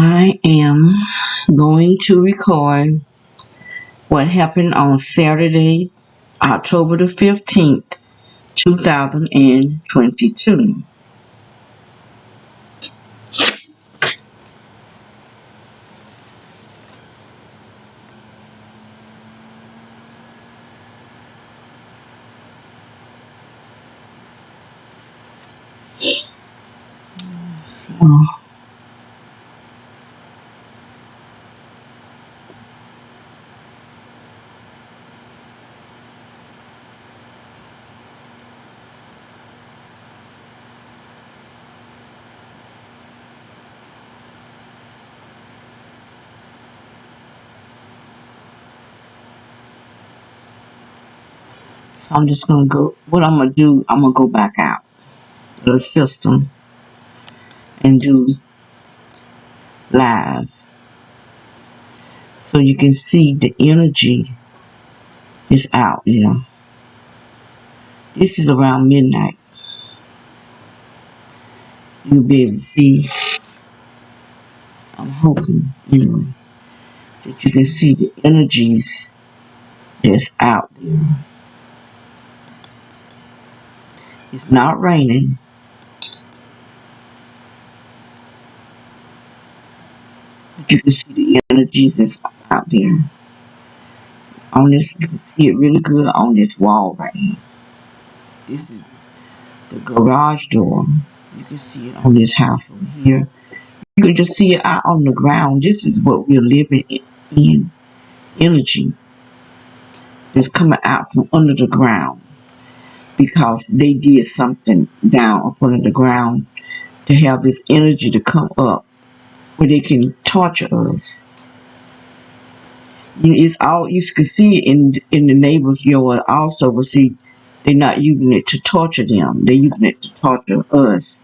I am going to record what happened on Saturday, October the 15th, 2022. So I'm just going to go, what I'm going to do, I'm going to go back out to the system and do live so you can see the energy is out, This is around midnight. You'll be able to see, I'm hoping, that you can see the energies that's out there. It's not raining. But you can see the energies that's out there. On this, you can see it really good on this wall right here. This is the garage door. You can see it on this house over here. You can just see it out on the ground. This is what we're living in. Energy that's coming out from under the ground because they did something down up under the ground to have this energy to come up where they can torture us. It's all you can see it in the neighbor's yard also, but see, they're not using it to torture them. They're using it to torture us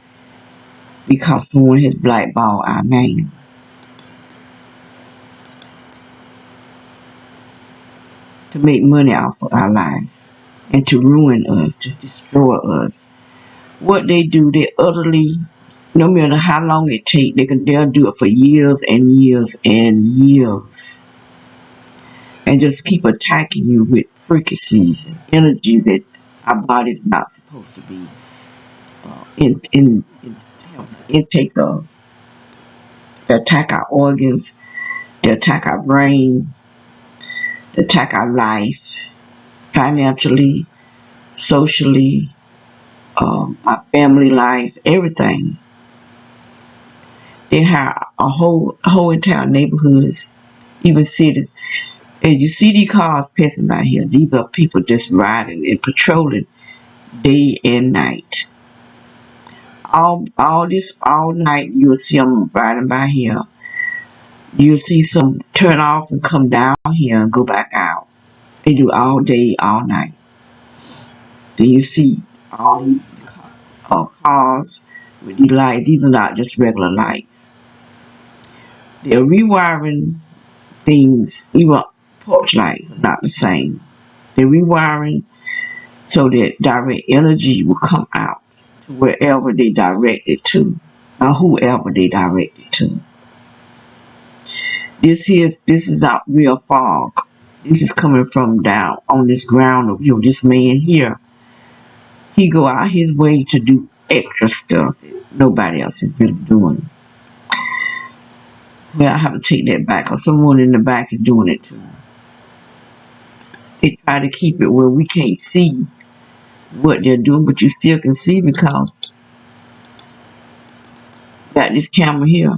because someone has blackballed our name. To make money off of our life and to ruin us, to destroy us. What they do, they utterly, no matter how long it takes, they'll do it for years and years and years. And just keep attacking you with frequencies and energies that our body's not supposed to be in intake of. They attack our organs, they attack our brain, they attack our life, financially, socially, our family life, everything. They have a whole entire neighborhoods, even cities. And you see these cars passing by here. These are people just riding and patrolling day and night. All night you'll see them riding by here. You'll see some turn off and come down here and go back out. They do all day, all night. Then you see all these cars with these lights. These are not just regular lights. They're rewiring things. Even porch lights are not the same. They're rewiring so that direct energy will come out to wherever they direct it to, or whoever they direct it to. This is not real fog. This is coming from down on this ground of this man here. He go out his way to do extra stuff that nobody else is really doing. Well, I have to take that back because someone in the back is doing it too. They try to keep it where we can't see what they're doing, but you still can see because you got this camera here.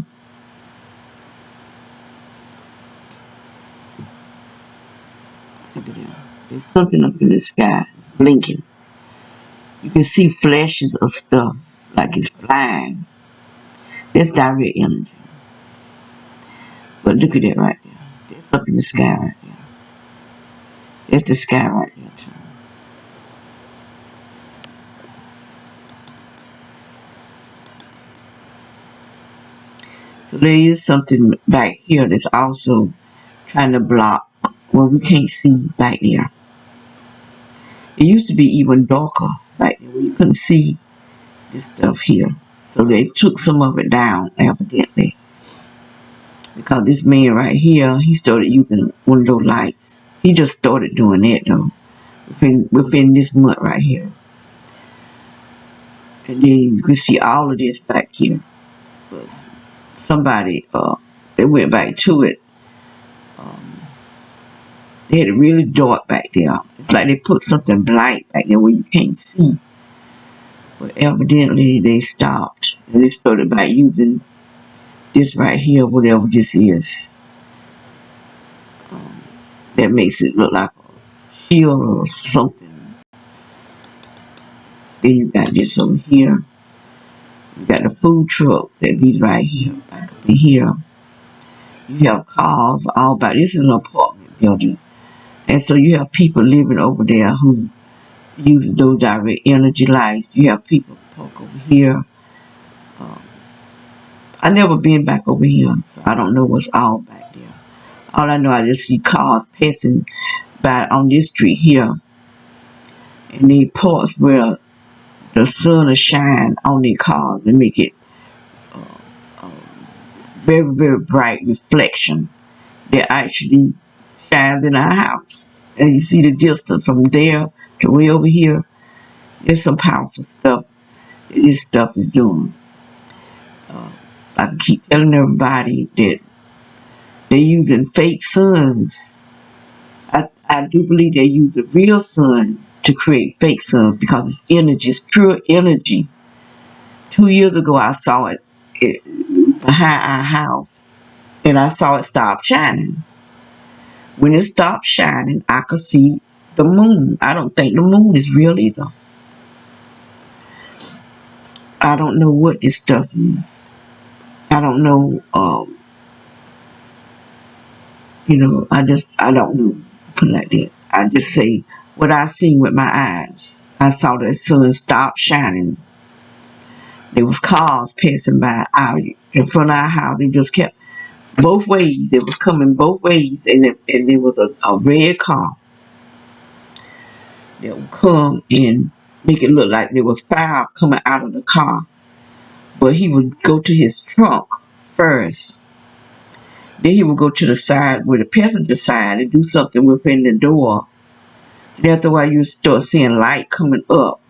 Look at that. There's something up in the sky blinking. You can see flashes of stuff like it's flying. That's direct energy. But look at it right there. That's up in the sky right there. That's the sky right there too. So there is something back here that's also trying to block what we can't see back there. It used to be even darker back there where you couldn't see this stuff here. So they took some of it down, evidently. Because this man right here, he started using one of those lights. He just started doing that though, within this month right here. And then you can see all of this back here. But somebody, they went back to it. They had it really dark back there. It's like they put something bright back there where you can't see. But evidently they stopped. And they started by using this right here, whatever this is. That makes it look like a shield or something. Then you got this over here. You got the food truck that be right here, back up in here. You have cars all about. This is an apartment building. And so you have people living over there who use those direct energy lights. You have people park over here. I never been back over here, so I don't know what's all back there. All I know, I just see cars passing by on this street here. And they parts where the sun will shine on their cars and make it very, very bright reflection that actually shines in our house. And you see the distance from there to way over here. There's some powerful stuff that this stuff is doing. I can keep telling everybody that they're using fake suns. I do believe they use the real sun to create fake sun because it's energy, it's pure energy. 2 years ago, I saw it behind our house, and I saw it stop shining. When it stopped shining, I could see the moon. I don't think the moon is real either. I don't know what this stuff is. I don't know, I don't know, put it like that. I just say what I seen with my eyes. I saw the sun stop shining. There was cars passing by out in front of our house. They just kept both ways. It was coming both ways, and there was a red car that would come and make it look like there was fire coming out of the car. But he would go to his trunk first. Then he would go to the side where the passenger side and do something within the door. That's why you start seeing light coming up,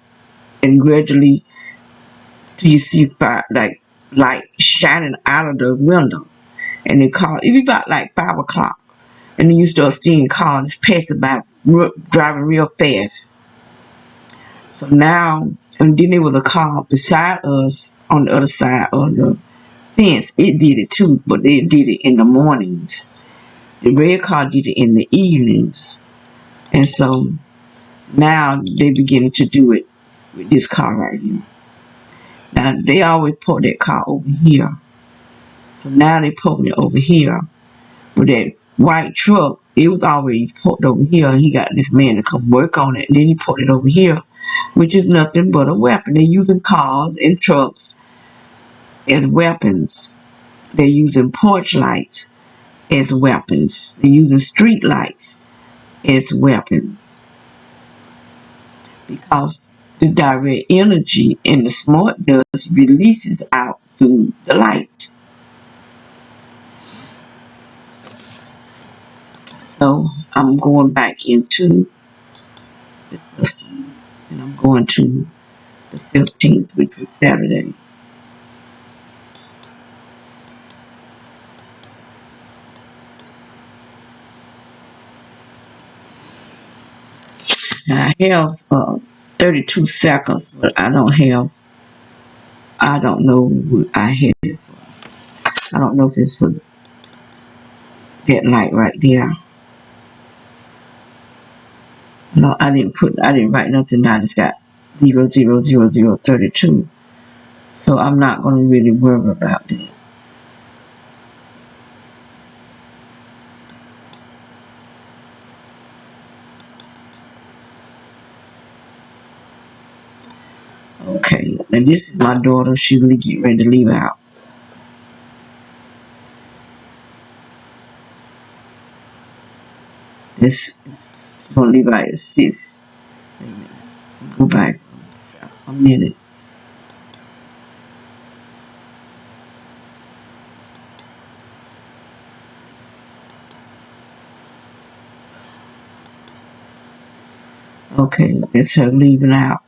and gradually till you see fire, like light shining out of the window. And it be about like 5 o'clock, and then you start seeing cars passing by, driving real fast. So now, and then there was a car beside us on the other side of the fence. It did it too, but they did it in the mornings. The red car did it in the evenings. And so now they beginning to do it with this car right here. Now they always put that car over here. So now they putting it over here. But that white truck, it was always put over here. He got this man to come work on it. And then he put it over here, which is nothing but a weapon. They're using cars and trucks as weapons. They're using porch lights as weapons. They're using street lights as weapons. Because the direct energy in the smart dust releases out through the light. So I'm going back into the system, and I'm going to the 15th, which was Saturday. Now I have 32 seconds, but I don't know what I have it for. I don't know if it's for that light right there. No, I didn't write nothing down. It's got 0000032. So I'm not going to really worry about that. Okay, and this is my daughter. She really get ready to leave out. This is going to leave out at 6. Wait a minute. Go back a minute. Okay, that's her leaving out.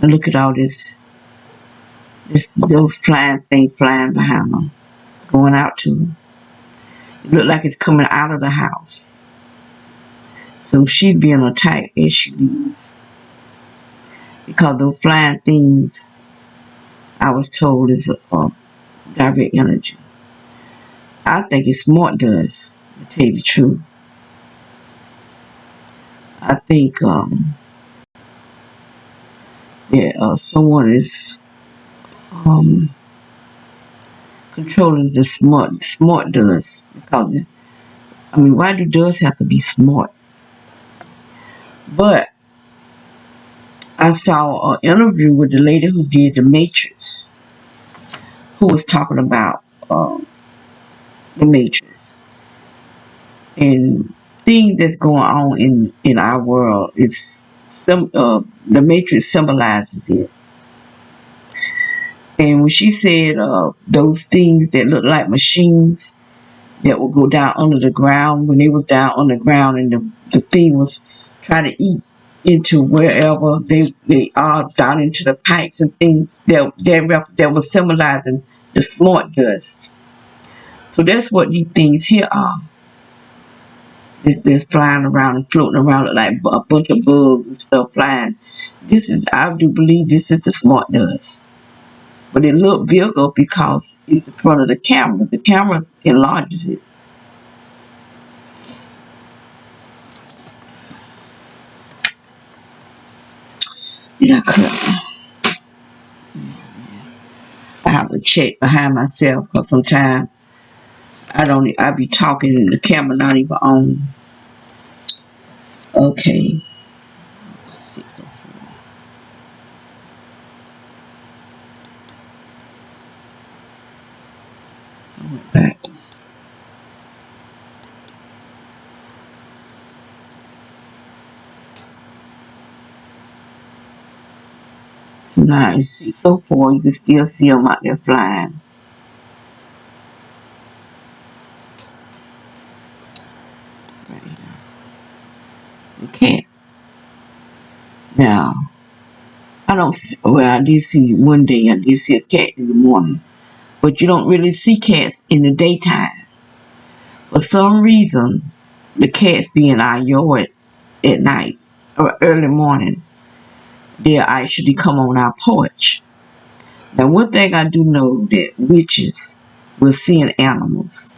And look at all those flying things flying behind them, going out to them. It look like it's coming out of the house. So she'd be being attacked as she leaves. Because those flying things, I was told, is direct energy. I think it's smart does, to tell you the truth. I think that someone is controlling the smart does. Because, why do does have to be smart? But I saw an interview with the lady who did The Matrix, who was talking about The Matrix. And things that's going on in our world, it's the Matrix symbolizes it. And when she said those things that look like machines that will go down under the ground, when they was down on the ground and the thing was trying to eat into wherever they are, down into the pipes and things, that was symbolizing the smart dust. So that's what these things here are. They're flying around and floating around like a bunch of bugs and stuff flying. I do believe this is the smart dust. But it look bigger because it's in front of the camera. The camera enlarges it. Yeah, I have to check behind myself because sometimes I be talking and the camera not even on. Okay. 6:03. I went back. So now it's 6:04. You can still see them out there flying. Right here. You can't. Now, I did see one day, I did see a cat in the morning. But you don't really see cats in the daytime. For some reason, the cats be in our yard at night or early morning. They'll actually come on our porch. Now, one thing I do know that witches will see animals.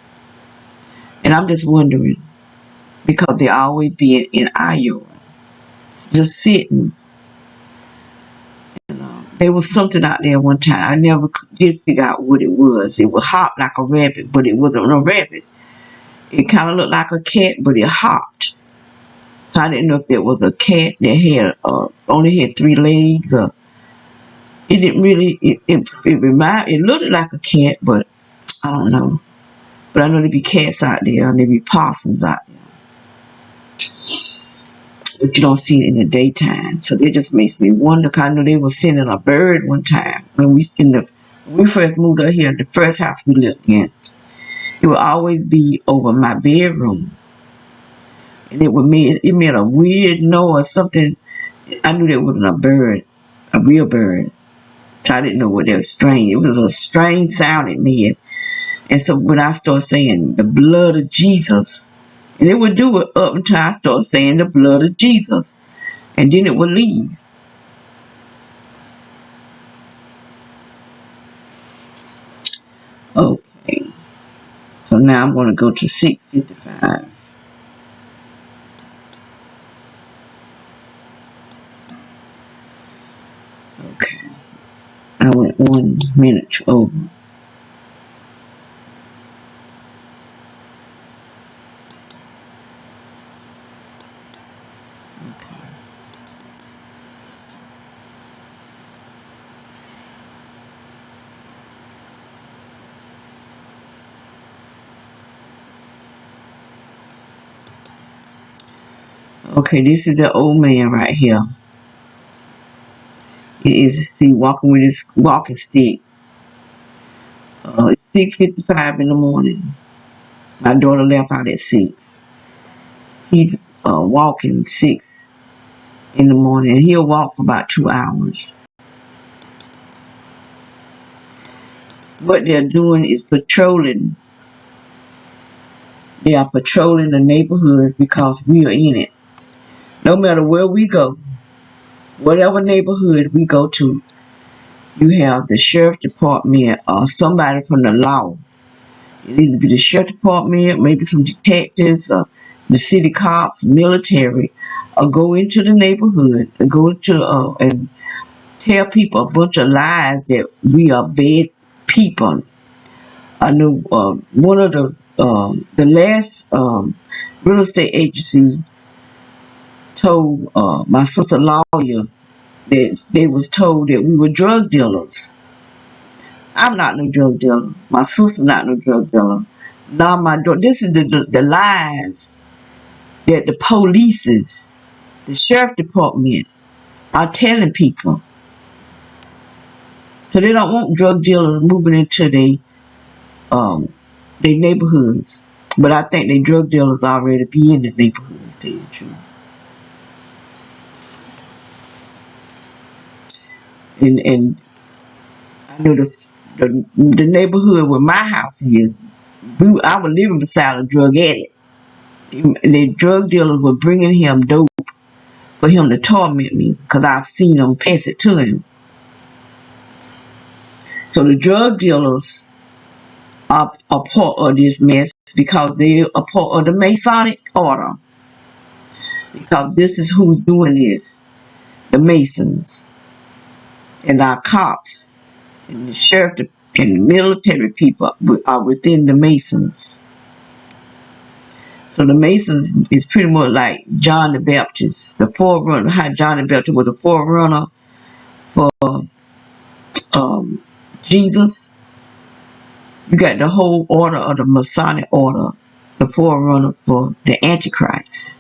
And I'm just wondering, because they always be in our yard, just sitting. There was something out there one time. I never did figure out what it was. It would hop like a rabbit, but it wasn't a rabbit. It kind of looked like a cat, but it hopped. So I didn't know if there was a cat that had only had 3 legs, or it didn't really. It looked like a cat, but I don't know. But I know there be cats out there, and there be possums out there, but you don't see it in the daytime. So it just makes me wonder. Cause I know they were sending a bird one time when we first moved up here. The first house we lived in, it would always be over my bedroom. And it made a weird noise, something. I knew that wasn't a bird, a real bird. So I didn't know what that was strange. It was a strange sound it made. And so when I started saying the blood of Jesus, and it would do it up until I started saying the blood of Jesus, and then it would leave. Okay. So now I'm going to go to 6:55. Okay. I went 1 minute over. Okay. Okay, this is the old man right here. He is, see, walking with his walking stick. It's 6:55 in the morning. My daughter left out at 6. He's walking 6 in the morning. He'll walk for about 2 hours. What they're doing is patrolling. They are patrolling the neighborhoods because we are in it. No matter where we go, whatever neighborhood we go to, you have the sheriff department or somebody from the law. It either be the sheriff department, maybe some detectives, or the city cops, military, or go into the neighborhood and go into and tell people a bunch of lies that we are bad people. I know one of the last real estate agency told my sister lawyer that they was told that we were drug dealers. I'm not no drug dealer. My sister not no drug dealer. Now my drug. This is the lies that the police, the sheriff department, are telling people. So they don't want drug dealers moving into their neighborhoods. But I think they drug dealers already be in the neighborhoods, to tell you the truth. And I know the neighborhood where my house is. I was living beside a drug addict. The drug dealers were bringing him dope for him to torment me because I've seen them pass it to him. So the drug dealers are part of this mess because they are part of the Masonic order. Because this is who's doing this. The Masons and our cops and the sheriff and the military people are within the Masons. So the Masons is pretty much like John the Baptist, the forerunner. How John the Baptist was the forerunner for Jesus. You got the whole order of the Masonic order, the forerunner for the Antichrist.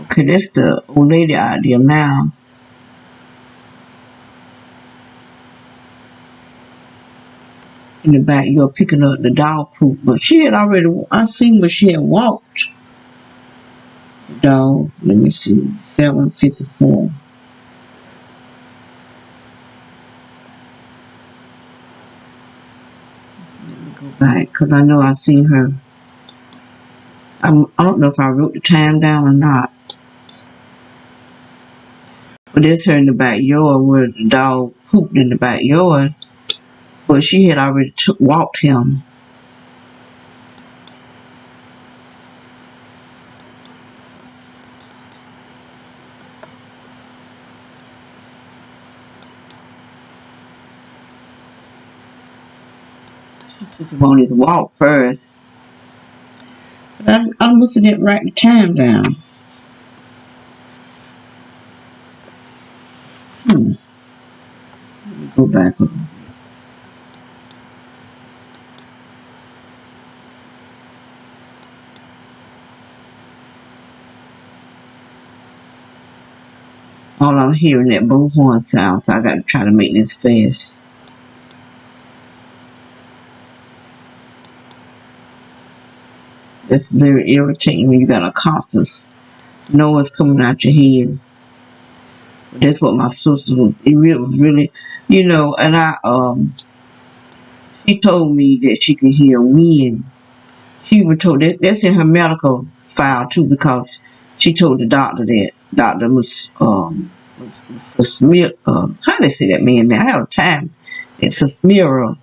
Okay, that's the old lady idea now. In the back, you're picking up the dog poop. But she had already, I seen where she had walked. The dog, let me see, 7:54. Let me go back, because I know I seen her. I don't know if I wrote the time down or not. But there's her in the backyard where the dog pooped in the backyard. But she had already walked him. She took him on his walk first. But I must have didn't write the time down. Let me go back. All I'm hearing that bullhorn sound, so I got to try to make this fast. That's very irritating when you got a constant noise coming out your head. But that's what my sister was. It really, and she told me that she could hear wind. She was told that's in her medical file too, because she told the doctor that Doctor Smith, how do they say that man now? I have time. It's a smear,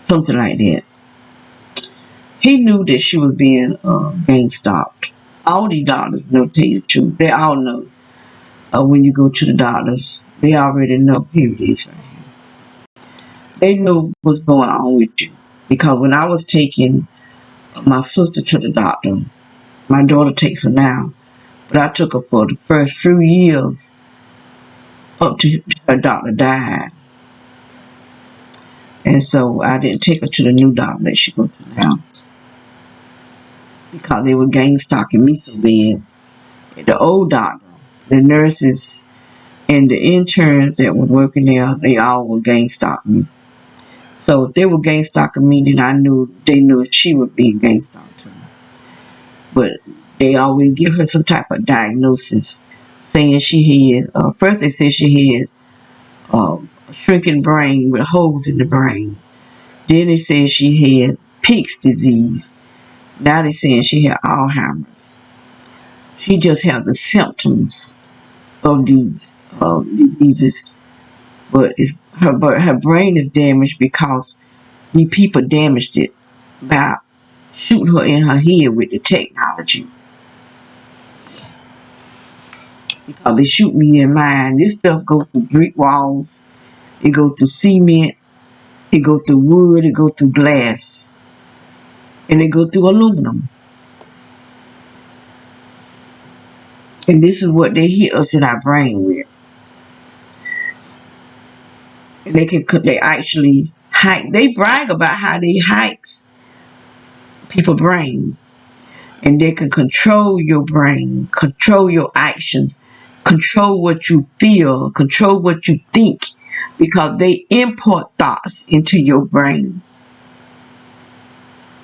something like that. He knew that she was being gang stalked. All these doctors know, tell you the truth. They all know. When you go to the doctors, they already know here it is right here. They know what's going on with you. Because when I was taking my sister to the doctor, my daughter takes her now, but I took her for the first few years up to her doctor died. And so I didn't take her to the new doctor that she goes to now. Because they were gang stalking me so bad. The old doctor, the nurses, and the interns that were working there, they all were gang stalking me. So if they were gang stalking me, then they knew she would be a gang stalker too. But they always give her some type of diagnosis, saying she had, first they said she had a shrinking brain with holes in the brain. Then they said she had Pick's disease. Now they're saying she had Alzheimer's. She just had the symptoms of these diseases, but her brain is damaged because these people damaged it by shooting her in her head with the technology. Because they shoot me in mine. This stuff goes through brick walls. It goes through cement. It goes through wood. It goes through glass. And it goes through aluminum. And this is what they hit us in our brain with. And they actually hike. They brag about how they hikes people's brain. And they can control your brain, control your actions, control what you feel, control what you think, because they import thoughts into your brain.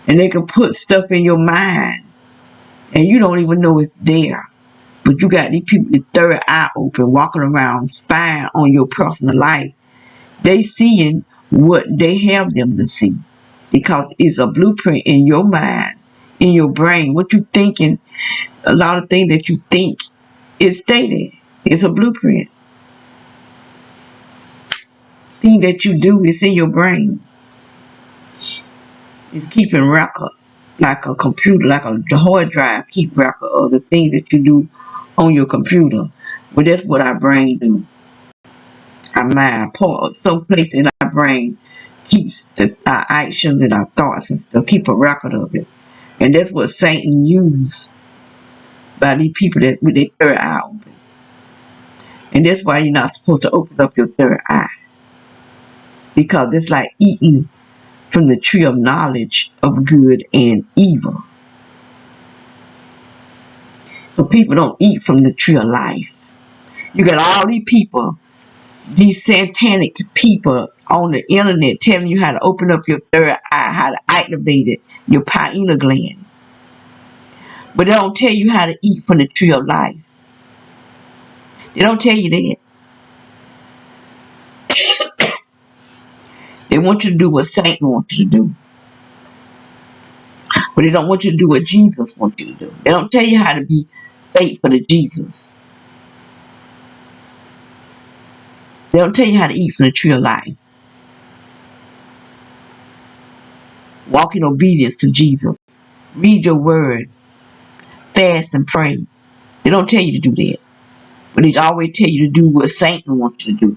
And they can put stuff in your mind, and you don't even know it's there. But you got these people with third eye open, walking around, spying on your personal life. They seeing what they have them to see, because it's a blueprint in your mind, in your brain. What you thinking, a lot of things that you think, it's stated. It's a blueprint. Thing that you do is in your brain. It's keeping record, like a computer, like a hard drive, keep record of the things that you do on your computer. But that's what our brain do. Our mind, some place in our brain keeps our actions and our thoughts and stuff, keep a record of it. And that's what Satan used by these people that with their third eye open. And that's why you're not supposed to open up your third eye. Because it's like eating from the tree of knowledge of good and evil. So people don't eat from the tree of life. You got all these people, these satanic people on the internet telling you how to open up your third eye, how to activate it, your pineal gland. But they don't tell you how to eat from the tree of life. They don't tell you that. They want you to do what Satan wants you to do. But they don't want you to do what Jesus wants you to do. They don't tell you how to be faithful to Jesus. They don't tell you how to eat from the tree of life. Walk in obedience to Jesus. Read your word. Fast and pray. They don't tell you to do that. But they always tell you to do what Satan wants you to do.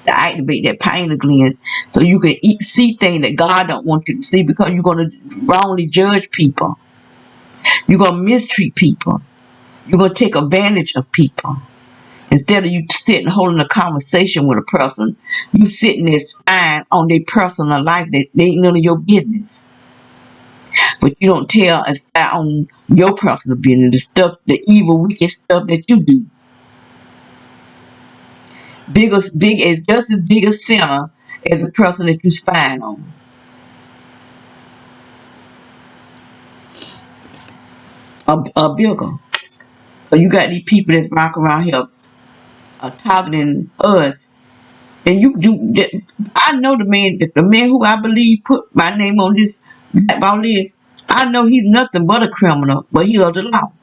To activate that pineal gland so you can see things that God don't want you to see, because you're going to wrongly judge people. You're going to mistreat people. You're going to take advantage of people. Instead of you sitting holding a conversation with a person, you sitting there spying on their personal life that they ain't none of your business. But you don't tell and spy on your personal business, the stuff, the evil, wicked stuff that you do. Just as big a sinner as the person that you spying on. A bigger. So you got these people that's walking around here targeting us. And I know the man who I believe put my name on this blackball list. I know he's nothing but a criminal, but he's of the law.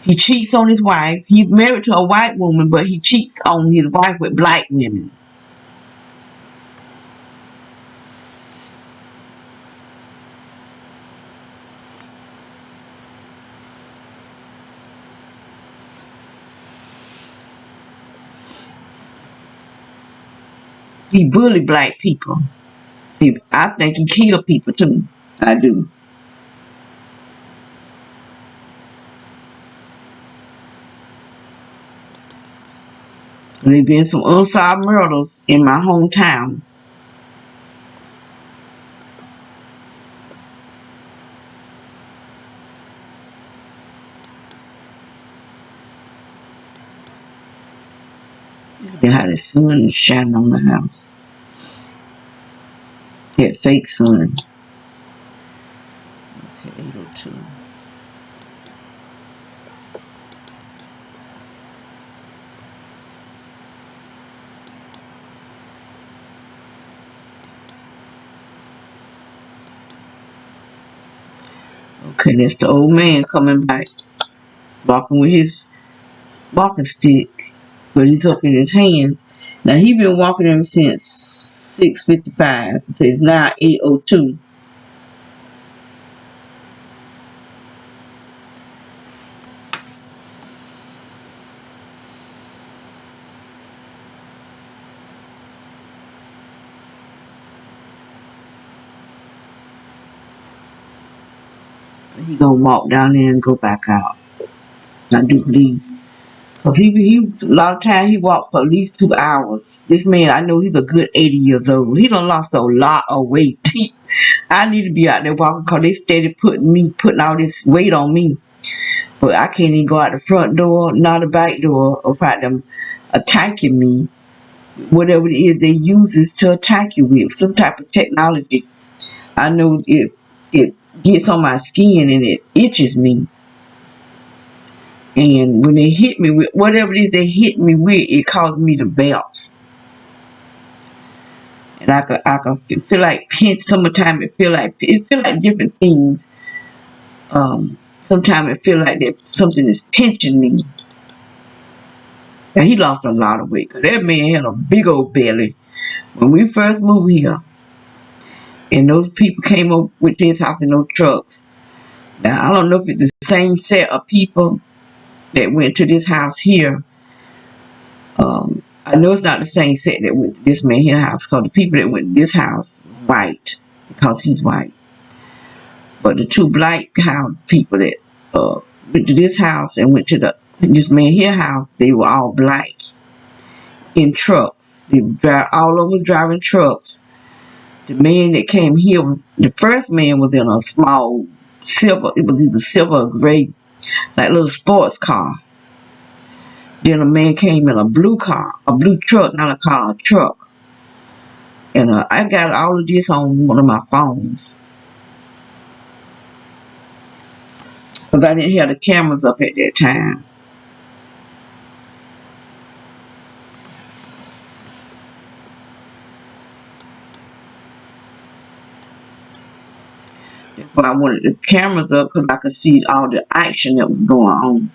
He cheats on his wife. He's married to a white woman, but he cheats on his wife with black women. He bully black people. I think he kill people too. I do. There been some unsolved murders in my hometown. They had the sun shining on the house. That fake sun. Okay, 802. Okay, that's the old man coming back, walking with his walking stick, but he's up in his hands. Now he been walking ever since 6:55. It says now 8:02. He gonna walk down there and go back out. I do believe. Cause he a lot of time he walked for at least 2 hours. This man, I know he's a good 80 years old. He done lost a lot of weight. I need to be out there walking because they steady putting all this weight on me. But I can't even go out the front door, not the back door, without them attacking me. Whatever it is they use is to attack you with some type of technology. I know it gets on my skin and it itches me. And when they hit me with whatever it is they hit me with, it causes me to bounce. And I can feel like pinch. Sometimes it feel like different things. Sometimes it feel like that something is pinching me. And he lost a lot of weight. Cause that man had a big old belly when we first moved here. And those people came up with this house in those trucks. Now I don't know if it's the same set of people that went to this house here. I know it's not the same set that went to this man here house, because the people that went to this house was white, because he's white. But the two black house people that went to this house and went to this man here house, they were all black in trucks. They all of them was driving trucks. The man that came here the first man was in a small silver, it was either silver or gray, like little sports car. Then a man came in a blue car, a blue truck, not a car, a truck. And I got all of this on one of my phones. Because I didn't have the cameras up at that time. That's why I wanted the cameras up, because I could see all the action that was going on.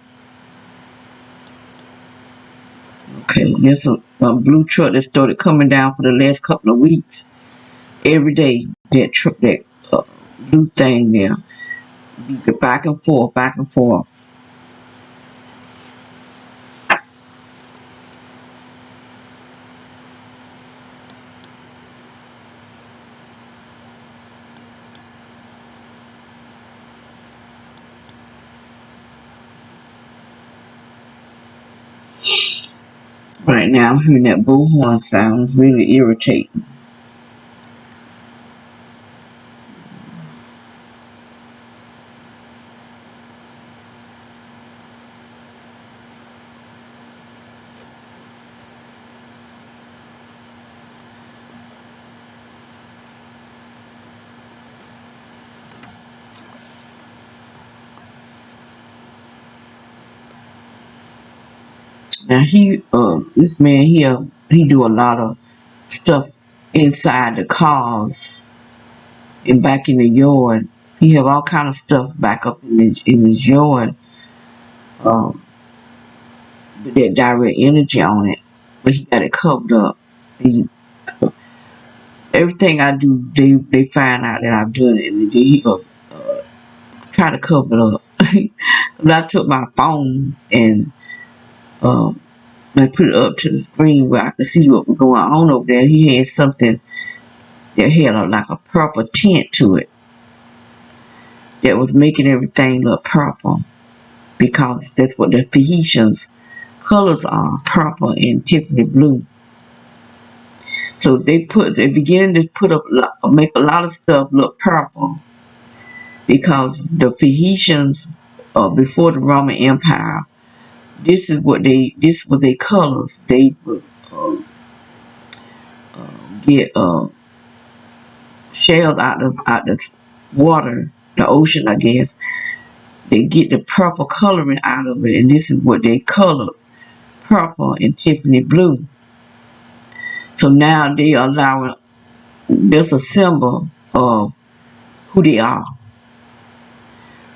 Okay, there's a blue truck that started coming down for the last couple of weeks. Every day, that truck, that blue thing there, be back and forth, back and forth. Right now, I'm hearing that bullhorn sound. It's really irritating. Now this man here, he do a lot of stuff inside the cars and back in the yard. He have all kind of stuff back up in his yard. With that direct energy on it, but he got it covered up. Everything I do, they find out that I've done it, and he go try to cover it up. I took my phone and I put it up to the screen where I could see what was going on over there. He had something that had like a purple tint to it that was making everything look purple, because that's what the Phoenicians colors are, purple and Tiffany blue. So they're beginning to make a lot of stuff look purple, because the Phoenicians, before the Roman Empire, this was their colors. They would get shells out the water, the ocean, I guess. They get the purple coloring out of it, and this is what they colored purple and Tiffany blue. So now they are allowing, that's a symbol of who they are.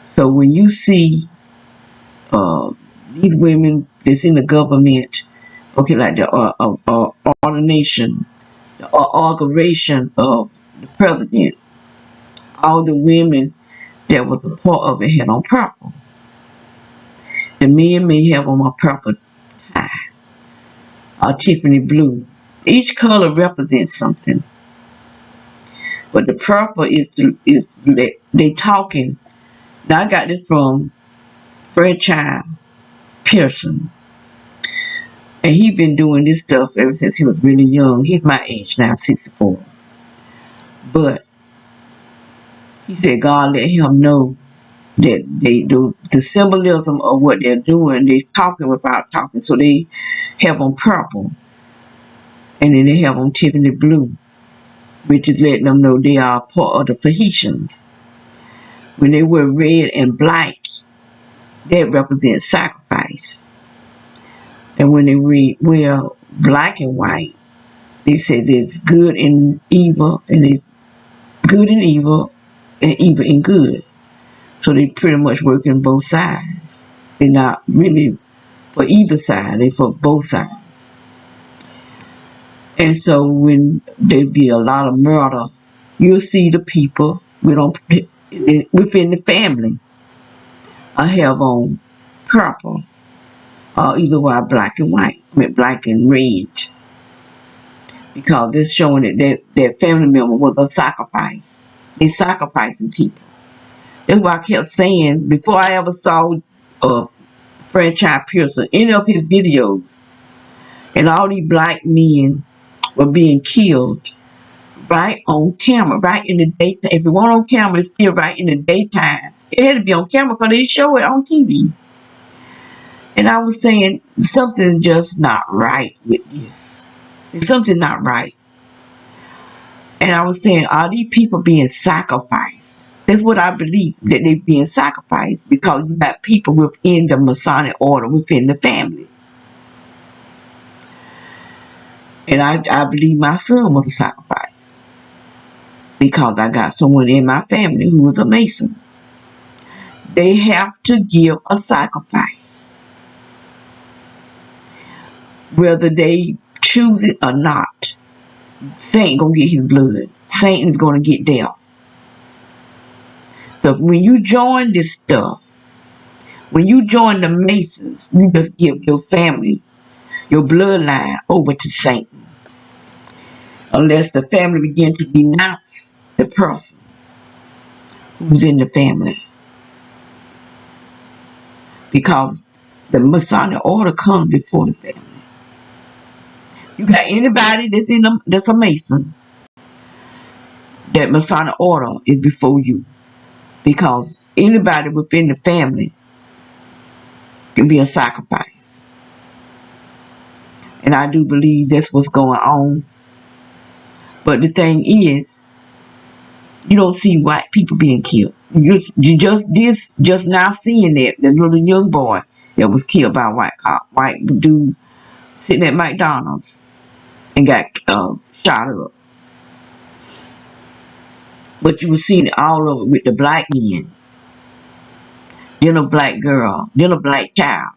So when you see these women that's in the government, okay, like the ordination, the inauguration of the president, all the women that was a part of it had on purple. The men may have on a purple tie or Tiffany blue. Each color represents something. But the purple is they talking. Now I got this from Franchise Pearson. And he been doing this stuff ever since he was really young. He's my age now, 64. But he said God let him know that they do the symbolism of what they're doing. They talking without talking. So they have on purple, and then they have on Tiffany blue, which is letting them know they are part of the Phoenicians. When they wear red and black, that represents sacrifice. And when they wear black and white, they said it's good and evil, and it's good and evil and good. So they pretty much work in both sides. They're not really for either side, they're for both sides. And so when there be a lot of murder, you'll see the people within the family have on purple, or either white, black and white, black and red, because this showing that their family member was a sacrifice. They sacrificing people. That's why I kept saying, before I ever saw Franchise Pearson, any of his videos, and all these black men were being killed right on camera, right in the daytime. If it wasn't on camera, it's still right in the daytime. It had to be on camera because they show it on TV. And I was saying, something just not right with this. There's something not right. And I was saying, are these people being sacrificed? That's what I believe, that they're being sacrificed, because you got people within the Masonic order, within the family. And I believe my son was a sacrifice, because I got someone in my family who was a Mason. They have to give a sacrifice, whether they choose it or not. Saint gonna get his blood. Saint is gonna get death. So when you join this stuff, when you join the Masons, you just give your family, your bloodline over to Satan, unless the family begin to denounce the person who's in the family. Because the Masonic order comes before the family. You got anybody that's a Mason, that Masonic order is before you. Because anybody within the family can be a sacrifice. And I do believe that's what's going on. But the thing is, you don't see white people being killed. You just now seeing that the little young boy that was killed by a white dude sitting at McDonald's and got shot up. But you were seeing it all over with the black men, then a black girl, then a black child.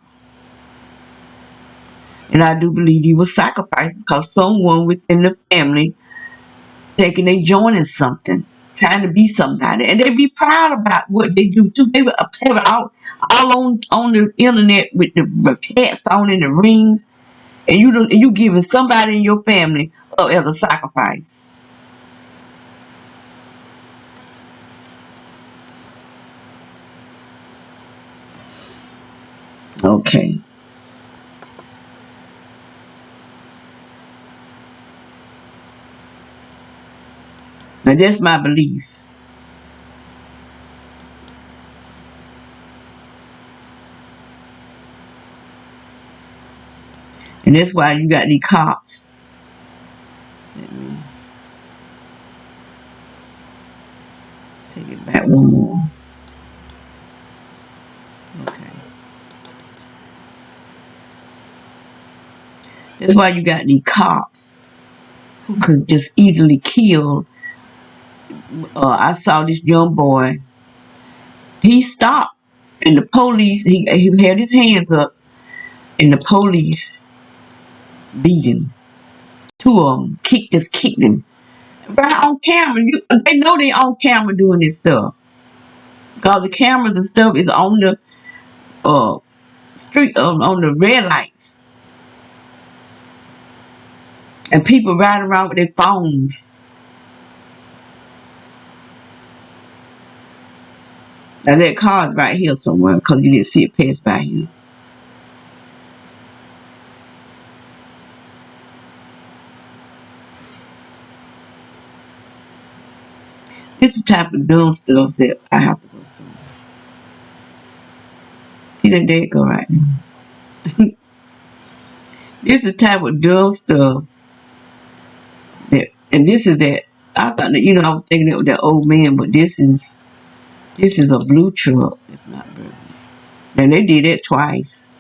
And I do believe he was sacrificed because someone within the family they joining something, trying to be somebody, and they be proud about what they do too. They would have it all on the internet with the hats on and the rings. And you giving somebody in your family up as a sacrifice. Okay. Now that's my belief. And that's why you got these cops. Let me take it back one more. Okay. That's why you got these cops who could just easily kill. I saw this young boy. He stopped, and the police. He had his hands up, and the police beat him. Two of them kicked him. Right on camera. They know they on camera doing this stuff. Because the cameras and stuff is on the uh street on the red lights. And people riding around with their phones. Now that car is right here somewhere because you didn't see it pass by here. This is the type of dumb stuff that I have to go through. See that there go right now. This is the type of dumb stuff that, and this is that. I thought that, I was thinking it was that old man, but this is a blue truck. It's not blue. And they did it twice.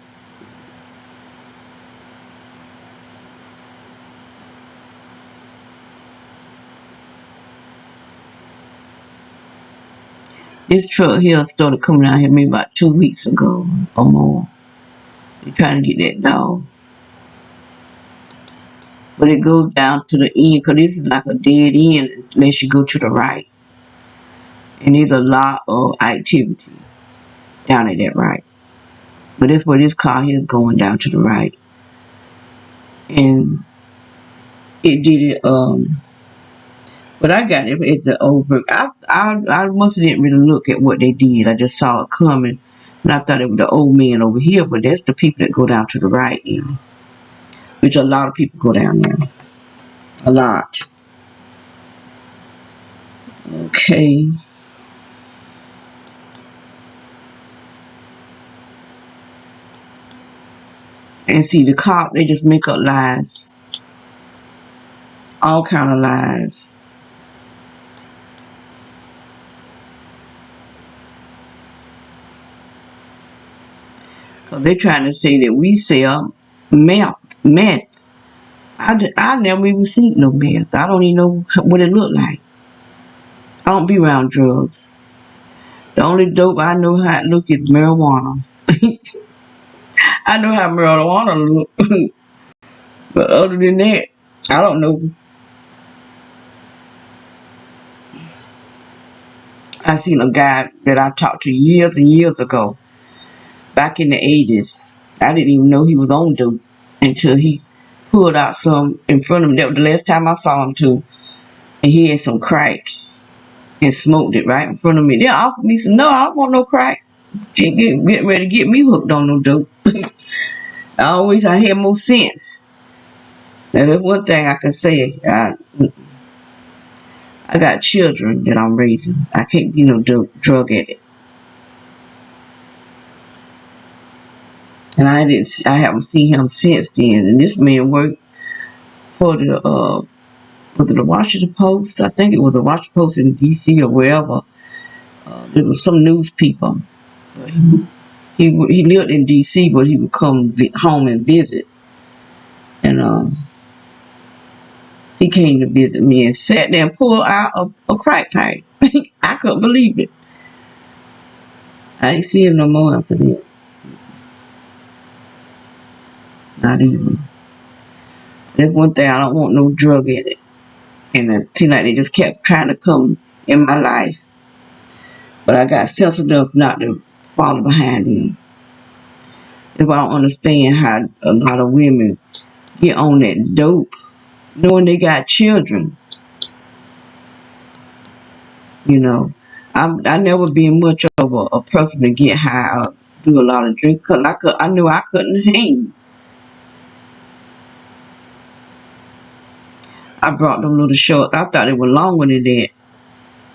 This truck here started coming out here maybe about 2 weeks ago or more. They're trying to get that dog. But it goes down to the end because this is like a dead end unless you go to the right. And there's a lot of activity down at that right. But that's where this car here is going down to the right. And it did it, but I got it at the old brick. I must didn't really look at what they did. I just saw it coming. And I thought it was the old man over here, but that's the people that go down to the right now. Which a lot of people go down there. A lot. Okay. And see, the cop, they just make up lies. All kind of lies. Because they're trying to say that we sell meth. I never even seen no meth. I don't even know what it looked like. I don't be around drugs. The only dope I know how it look is marijuana. I know how marijuana look. But other than that, I don't know. I seen a guy that I talked to years and years ago, back in the 80s. I didn't even know he was on dope until he pulled out some in front of me. That was the last time I saw him too. And he had some crack and smoked it right in front of me. They offered me some, no, I don't want no crack. She getting ready to get me hooked on no dope. I had more sense. Now that's one thing I can say. I got children that I'm raising. I can't be no drug addict. And I haven't seen him since then. And this man worked for the Washington Post. I think it was the Washington Post in DC or wherever. It was some news people. He lived in DC, but he would come home and visit. And he came to visit me and sat there and pulled out a crack pipe. I couldn't believe it. I ain't see him no more after that. Not even. That's one thing, I don't want no drug in it. And it seemed like they just kept trying to come in my life. But I got sense enough not to follow behind them. If I don't understand how a lot of women get on that dope, knowing they got children. You know, I never been much of a person to get high or do a lot of drink, cause I knew I couldn't hang. I brought them little shorts. I thought they were longer than that,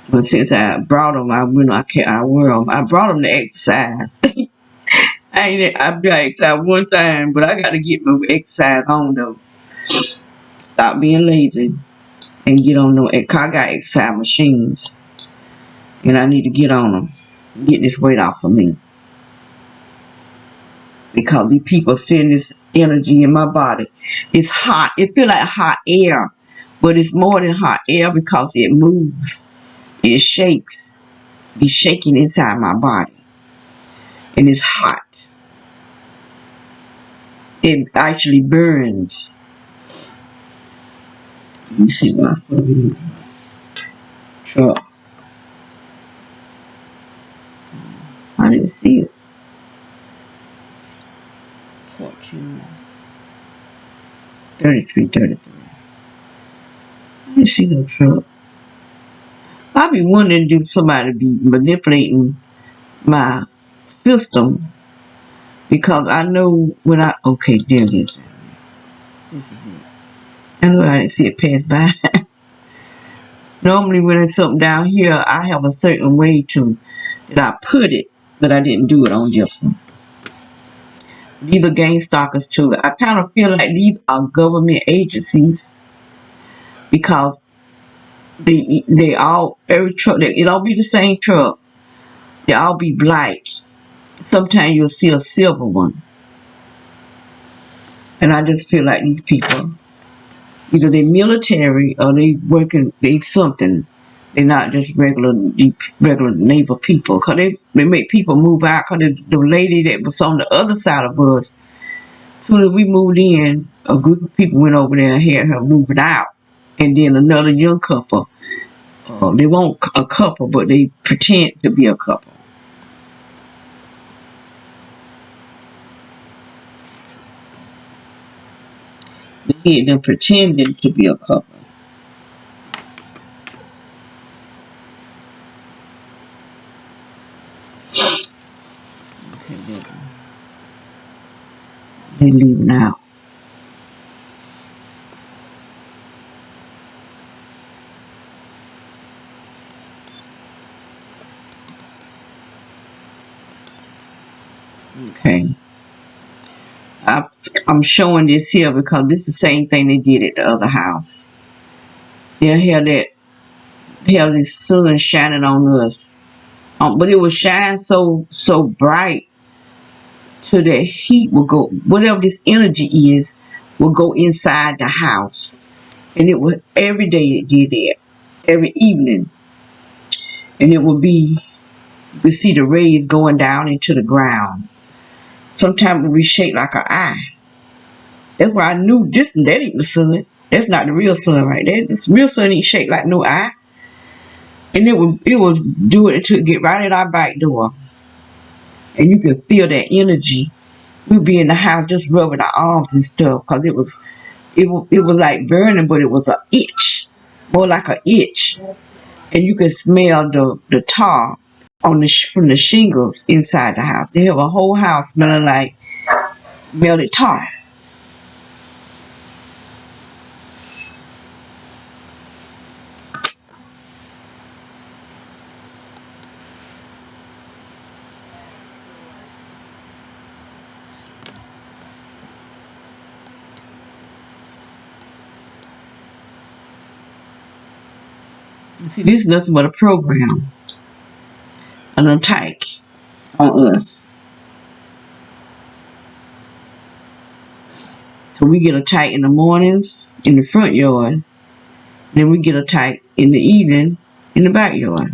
but since I brought them, I wear them. I brought them to exercise. I do exercise one time, but I got to get my exercise on though. Stop being lazy and get on them. I got exercise machines, and I need to get on them. Get this weight off of me. Because these people send this energy in my body. It's hot. It feels like hot air, but it's more than hot air because it moves. It shakes. It's shaking inside my body, and it's hot. It actually burns. Let me see my truck. I didn't see it. 14, 33, 33. I didn't see no truck. I be wondering, do somebody be manipulating my system? Because I know when okay, there it is. This is it. I know I didn't see it pass by. Normally when it's something down here, I have a certain way that I put it, but I didn't do it on this one. These are game stalkers too. I kind of feel like these are government agencies because they all, every truck, it all be the same truck. They all be black. Sometimes you'll see a silver one. And I just feel like these people, either they military or they something. They're not just regular neighbor people. Cause they make people move out. Cause the lady that was on the other side of us, as soon as we moved in, a group of people went over there and had her moving out. And then another young couple. They weren't a couple, but they pretend to be a couple. They had them pretending to be a couple. Okay, they leaving out. Okay. I'm showing this here because this is the same thing they did at the other house. They'll have this sun shining on us. But it will shine so bright till the heat will go, whatever this energy is, will go inside the house. And it will, every day it did that. Every evening. And it will be, you could see the rays going down into the ground. Sometimes it will be shaped like an eye. That's why I knew that ain't the sun. That's not the real sun right there. The real sun ain't shaped like no eye. And it was doing it to get right at our back door. And you could feel that energy. We'd be in the house just rubbing our arms and stuff because it was like burning, but it was a itch, more like a itch. And you could smell the tar on from the shingles inside the house. They have a whole house smelling like melted tar. See, this is nothing but a program, an attack on us. So we get attacked in the mornings in the front yard. Then we get attacked in the evening in the backyard.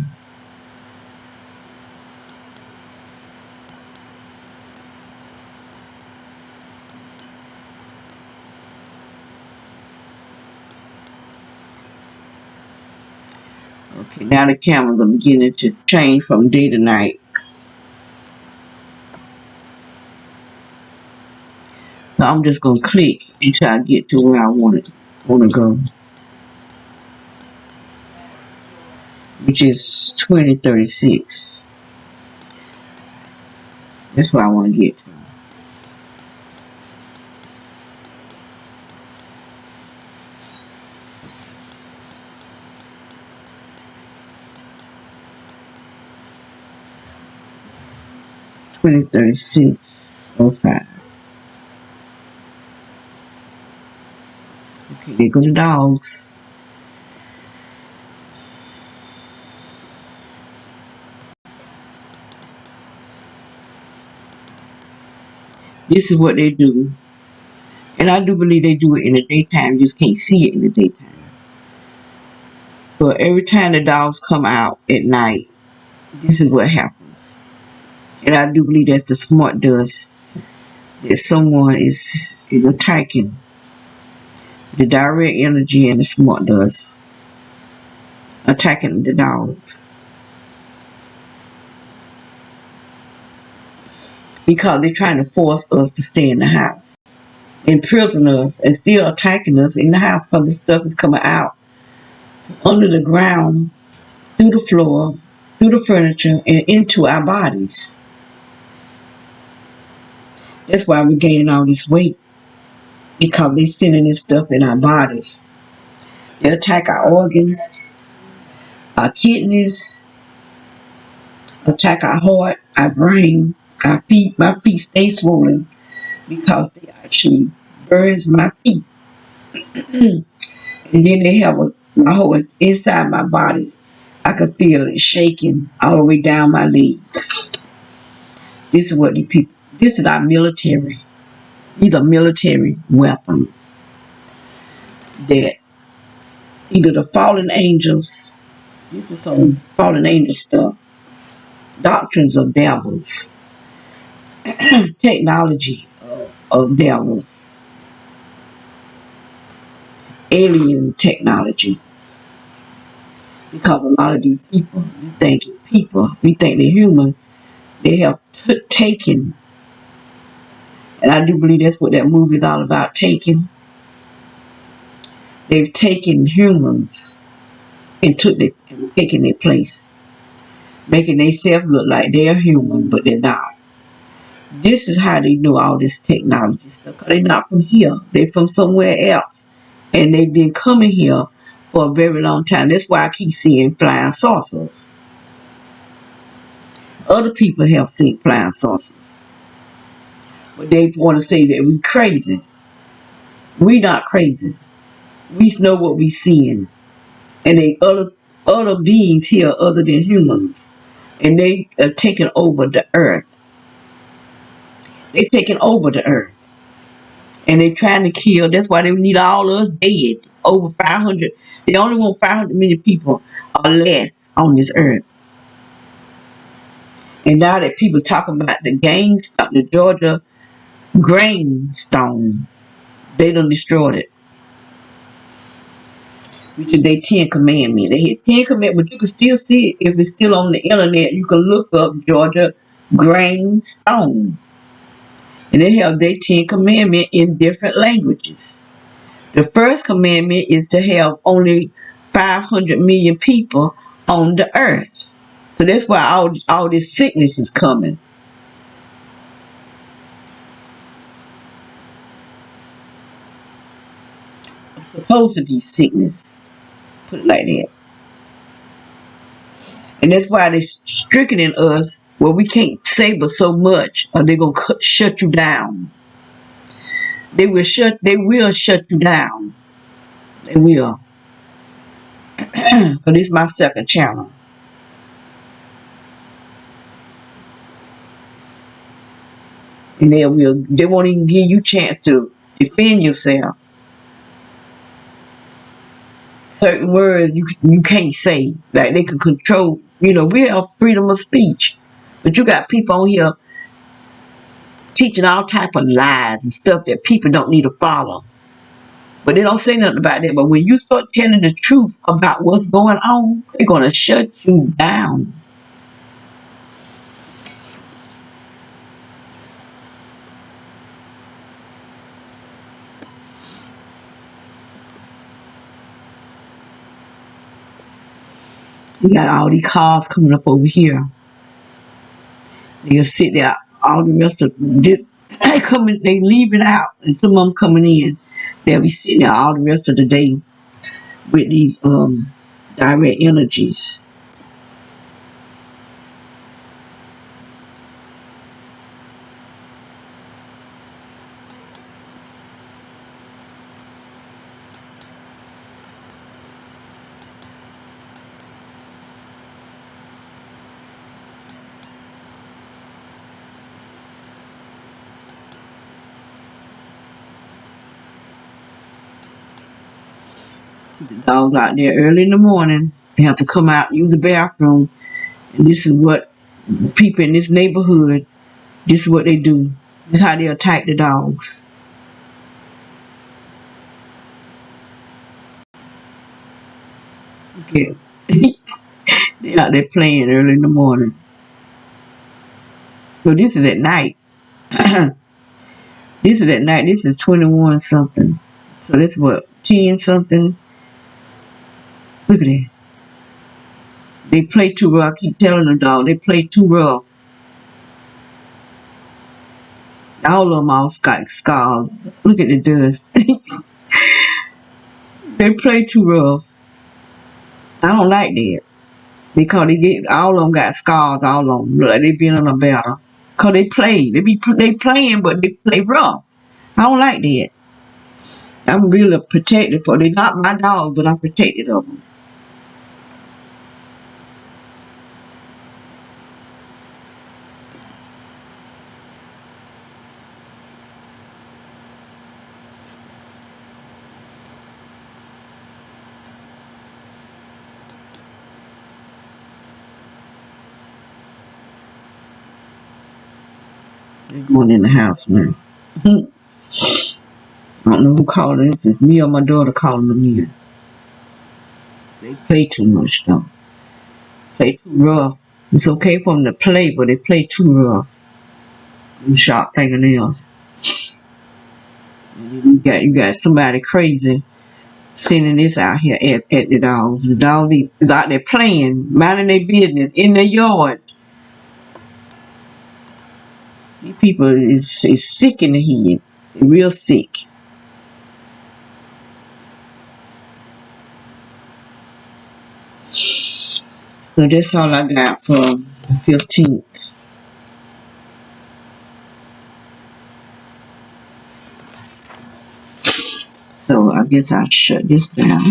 Okay, now the cameras are beginning to change from day to night. So I'm just gonna click until I get to where I wanna go, which is 2036. That's where I want to get to. Twenty 36. 05. Okay, there go the dogs. This is what they do. And I do believe they do it in the daytime. You just can't see it in the daytime. But every time the dogs come out at night, this is what happens. And I do believe that's the smart dust that someone is attacking. The direct energy and the smart dust attacking the dogs. Because they're trying to force us to stay in the house. Imprison us and still attacking us in the house because the stuff is coming out under the ground, through the floor, through the furniture, and into our bodies. That's why we're gaining all this weight, because they're sending this stuff in our bodies. They attack our organs, our kidneys, attack our heart, our brain, our feet. My feet stay swollen because they actually burns my feet. And then they have my whole inside my body. I could feel it shaking all the way down my legs. This is what the people. This is our military. These are military weapons that either the fallen angels. This is some fallen angel stuff. Doctrines of devils. Technology of devils. Alien technology. Because a lot of these people, we think they're human. They have taken, and I do believe that's what that movie is all about, taking. They've taken humans and taken their place, making themselves look like they're human, but they're not. This is how they do all this technology stuff. Cause they're not from here. They're from somewhere else. And they've been coming here for a very long time. That's why I keep seeing flying saucers. Other people have seen flying saucers. But they want to say that we crazy. We not crazy. We know what we seeing. And they other beings here other than humans. And they are taking over the earth. They're taking over the earth. And they're trying to kill. That's why they need all of us dead. Over 500. They only want 500 million people or less on this earth. And now that people talking about the GameStop, the Georgia grain stone, they done destroyed it. Which is their 10 commandment. They had 10 commandments, but you can still see it if it's still on the internet. You can look up Georgia grain stone. And they have their 10 commandment in different languages. The first commandment is to have only 500 million people on the earth. So that's why all this sickness is coming. It's supposed to be sickness. Put it like that. And that's why they're stricken us where we can't say but so much or they're going to shut you down. They will shut you down. They will. Because this is my second channel. And they won't even give you a chance to defend yourself. Certain words you can't say. Like they can control, we have freedom of speech. But you got people on here teaching all type of lies and stuff that people don't need to follow. But they don't say nothing about that. But when you start telling the truth about what's going on, they're going to shut you down. We got all these cars coming up over here. They'll sit there. All the rest of they coming, they leaving out, and some of them coming in. They'll be sitting there all the rest of the day with these direct energies. The dogs out there early in the morning. They have to come out and use the bathroom. And this is what people in this neighborhood, this is what they do. This is how they attack the dogs. Okay. They out there playing early in the morning. So this is at night. This is at night. This is 21 something. So that's what, 10 something. Look at that. They play too rough. I keep telling the dog, they play too rough. All of them all got scars. Look at the dust. They play too rough. I don't like that. Because they get, all of them got scars, all of them. Look like they been on a battle. Because they play. They playing, but they play rough. I don't like that. I'm really protected for. They not my dog, but I'm protected of them. They're going in the house now. I don't know who called it. It's me or my daughter calling them in. They play too much though. Play too rough. It's okay for them to play, but they play too rough. Them sharp fingernails. You got somebody crazy sending this out here at the dogs. The dogs out there playing, minding their business in their yard. These people is sick in the head. They're real sick. So that's all I got for the 15th. So I guess I'll shut this down.